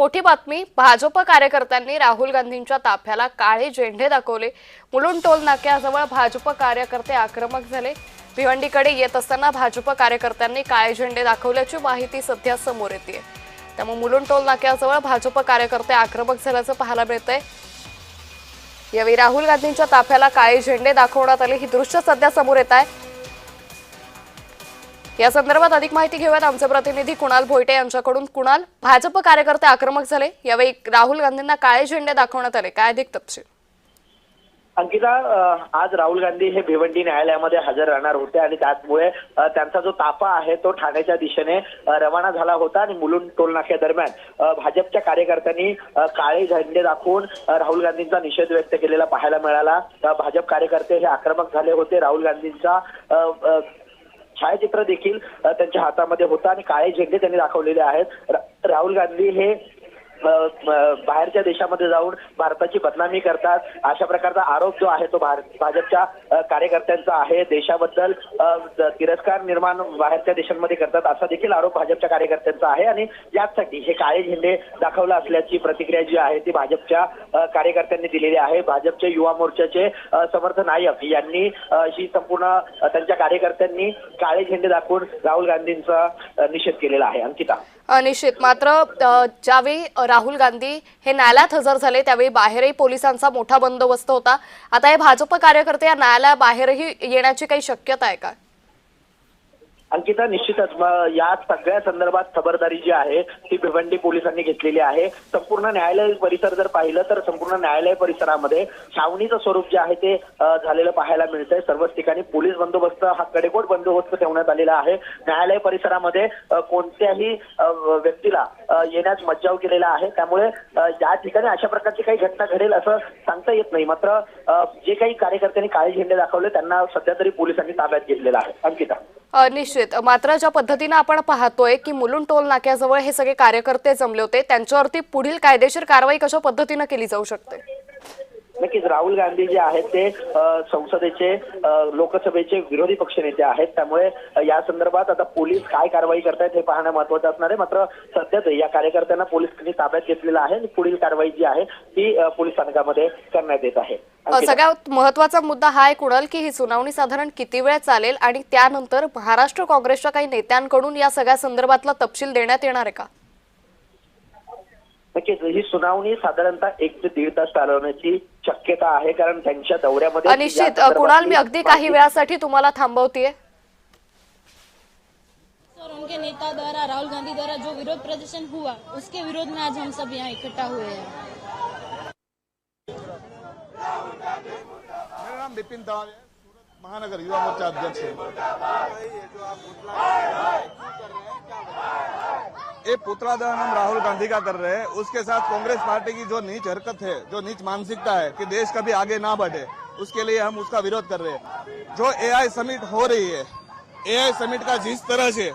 मोठी बातमी, भाजप कार्यकर्त्यांनी राहुल गांधींच्या ताफ्याला काळे झेंडे दाखवले। मुलुंड टोल नाक्याजवळ भाजप कार्यकर्ते आक्रमक झाले। भिवंडीकडे येत असताना भाजप कार्यकर्त्यांनी काळे झेंडे दाखवल्याची माहिती सध्या समोर येते। त्यामुळे मुलुंड टोल नाक्याजवळ भाजप कार्यकर्ते आक्रमक झाल्याचं पाहायला मिळतंय। यावेळी राहुल गांधींच्या ताफ्याला काळे झेंडे दाखवण्यात आले। ही दृश्य सध्या समोर येत आहे। या संदर्भात अधिक माहिती घेऊयात आमचे प्रतिनिधी कुणाल भोईटे यांच्याकडून। कुणाल, भाजप कार्यकर्ते आक्रमक झाले, यावेळी राहुल गांधींना काळे झेंडे दाखवण्यात आले, काय अधिक तपशील? अंकिता, आज राहुल गांधी हे भिवंडी न्यायालयामध्ये हजर राहणार होते आणि त्यामुळे त्यांचा जो ताफा आहे तो ठाण्याच्या दिशेने रवाना झाला होता आणि मुलुंड टोल नाक्या दरम्यान भाजपच्या कार्यकर्त्यांनी काळे झेंडे दाखवून राहुल गांधींचा निषेध व्यक्त केलेला पाहायला मिळाला। भाजप कार्यकर्ते हे आक्रमक झाले होते। राहुल गांधींचा छायाचित्र देखील त्यांच्या हातामध्ये होता आणि काळे झेंडे त्यांनी दाखवलेले आहेत। राहुल गांधी हे बाहेरच्या देशामध्ये जाऊन भारताची बदनामी करतात, अशा प्रकारचा आरोप जो आहे तो भाजपच्या कार्यकर्त्यांचा आहे। देशाबद्दल तिरस्कार निर्माण बाहेरच्या देशांमध्ये करतात असा देखील आरोप भाजपच्या कार्यकर्त्यांचा आहे आणि यासाठी हे काळे झेंडे दाखवला असल्याची प्रतिक्रिया जी आहे ती भाजपच्या कार्यकर्त्यांनी दिलेली आहे। भाजपचे युवा मोर्चाचे समर्थ नायक यांनी ही संपूर्ण त्यांच्या कार्यकर्त्यांनी काळे झेंडे दाखवून राहुल गांधींचा निषेध केलेला आहे। अंकिता, निश्चित, मात्र ज्यावेळी राहुल गांधी हे न्यायालयात हजर झाले त्यावेळी बाहेरही पोलिसांचा मोठा बंदोबस्त होता। आता हे भाजप कार्यकर्ते या न्यायालयाबाहेरही येण्याची काही शक्यता आहे का? अंकिता, निश्चितच या सगळ्या संदर्भात खबरदारी जी आहे ती भिवंडी पोलिसांनी घेतलेली आहे। संपूर्ण न्यायालय परिसर जर पाहिलं तर संपूर्ण न्यायालय परिसरामध्ये छावणीचं स्वरूप जे आहे ते झालेलं पाहायला मिळतंय। सर्वच ठिकाणी पोलीस बंदोबस्त हा कडेकोट बंदोबस्त ठेवण्यात आलेला आहे। न्यायालय परिसरामध्ये कोणत्याही व्यक्तीला येण्यास मज्जाव केलेला आहे, त्यामुळे या ठिकाणी अशा प्रकारची काही घटना घडेल असं सांगता येत नाही। मात्र जे काही कार्यकर्त्यांनी काळे झेंडे दाखवले त्यांना सध्या तरी पोलिसांनी ताब्यात घेतलेला आहे। अंकिता, निश्चित, मात्र ज्या पद्धतीने आपण पाहतोय की मुलुंड टोल नाक्याजवळ हे सगळे कार्यकर्ते जमले होते, त्यांच्यावरती पुढील कायदेशीर कारवाई कशा पद्धतीने केली जाऊ शकते? नक्कीच राहुल गांधी जे आहेत ते संसदेचे लोकसभेचे विरोधी पक्षनेते आहेत, त्यामुळे या संदर्भात आता पोलीस काय कारवाई करतायत हे पाहणं महत्त्वाचं असणार आहे। मात्र सध्याच या कार्यकर्त्यांना पोलिसांनी ताब्यात घेतलेलं आहे आणि पुढील कारवाई जी आहे ती पोलीस स्थानकामध्ये करण्यात येत आहे। सगळ्यात महत्त्वाचा मुद्दा हा आहे कुणाल की ही सुनावणी साधारण किती वेळ चालेल आणि त्यानंतर महाराष्ट्र काँग्रेसच्या काही नेत्यांकडून या सगळ्या संदर्भातला तपशील देण्यात येणार आहे का? नक्कीच ही सुनावणी साधारणतः 1 ते 1.5 तास चालवण्याची शक्यता आहे, कारण त्यांच्या दौऱ्यामध्ये निश्चित कुणाल, मी अगदी काही वेळासाठी तुम्हाला थांबवतेय। और उनके नेता द्वारा राहुल गांधी द्वारा जो विरोध प्रदर्शन हुआ उसके विरोध में आज हम सब यहाँ इकट्ठा हुए हैं। मेरा नाम विपिन तवाड़िया, सूरत महानगर युवा मोर्चा अध्यक्ष है। ये पुतला दहन हम राहुल गांधी का कर रहे हैं, उसके साथ कांग्रेस पार्टी की जो नीच हरकत है, जो नीच मानसिकता है कि देश कभी आगे ना बढ़े, उसके लिए हम उसका विरोध कर रहे हैं। जो एआई समिट हो रही है, एआई समिट का जिस तरह से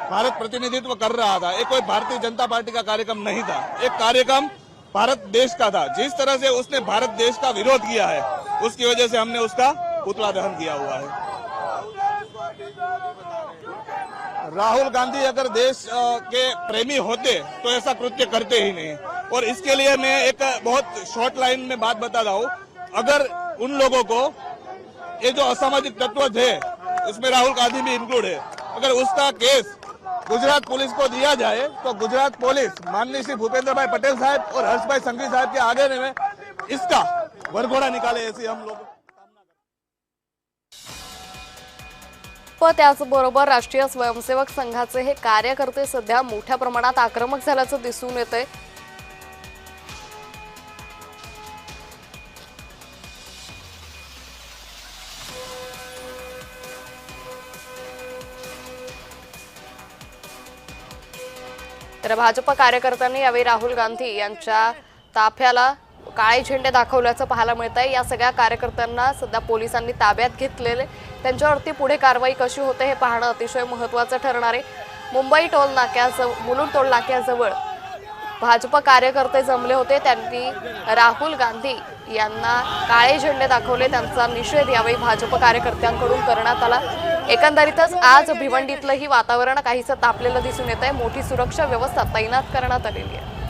भारत प्रतिनिधित्व कर रहा था, ये कोई भारतीय जनता पार्टी का कार्यक्रम नहीं था, एक कार्यक्रम भारत देश का था। जिस तरह से उसने भारत देश का विरोध किया है उसकी वजह से हमने उसका पुतला दहन किया हुआ है। राहुल गांधी अगर देश के प्रेमी होते तो ऐसा कृत्य करते ही नहीं। और इसके लिए मैं एक बहुत शॉर्ट लाइन में बात बताता हूँ, अगर उन लोगों को ये जो असामाजिक तत्व थे उसमें राहुल गांधी भी इंक्लूड है, अगर उसका केस गुजरात पुलिस को दिया जाए तो गुजरात पुलिस माननीय श्री भूपेंद्र भाई पटेल साहब और हर्ष भाई संघवी साहब के आगे में इसका वरघोड़ा निकाले, ऐसी हम लोग। त्याचबरोबर राष्ट्रीय स्वयंसेवक संघाचे हे कार्यकर्ते सध्या मोठ्या प्रमाणात आक्रमक झाल्याचं दिसून येतंय। तर भाजप कार्यकर्त्यांनी यावेळी राहुल गांधी यांच्या ताफ्याला काळे झेंडे दाखवल्याचं पाहायला मिळत आहे। या सगळ्या कार्यकर्त्यांना सध्या पोलिसांनी ताब्यात घेतलेले, त्यांच्यावरती पुढे कारवाई कशी होते हे पाहणं अतिशय महत्त्वाचं ठरणार आहे। मुंबई टोल नाक्याजवळ मुलुंड टोल नाक्याजवळ भाजप कार्यकर्ते जमले होते, त्यांनी राहुल गांधी यांना काळे झेंडे दाखवले, त्यांचा निषेध यावेळी भाजप कार्यकर्त्यांकडून करण्यात आला। एकंदरीतच आज भिवंडीतलंही वातावरण काहीसं तापलेलं दिसून येत आहे। मोठी सुरक्षा व्यवस्था तैनात करण्यात आलेली आहे।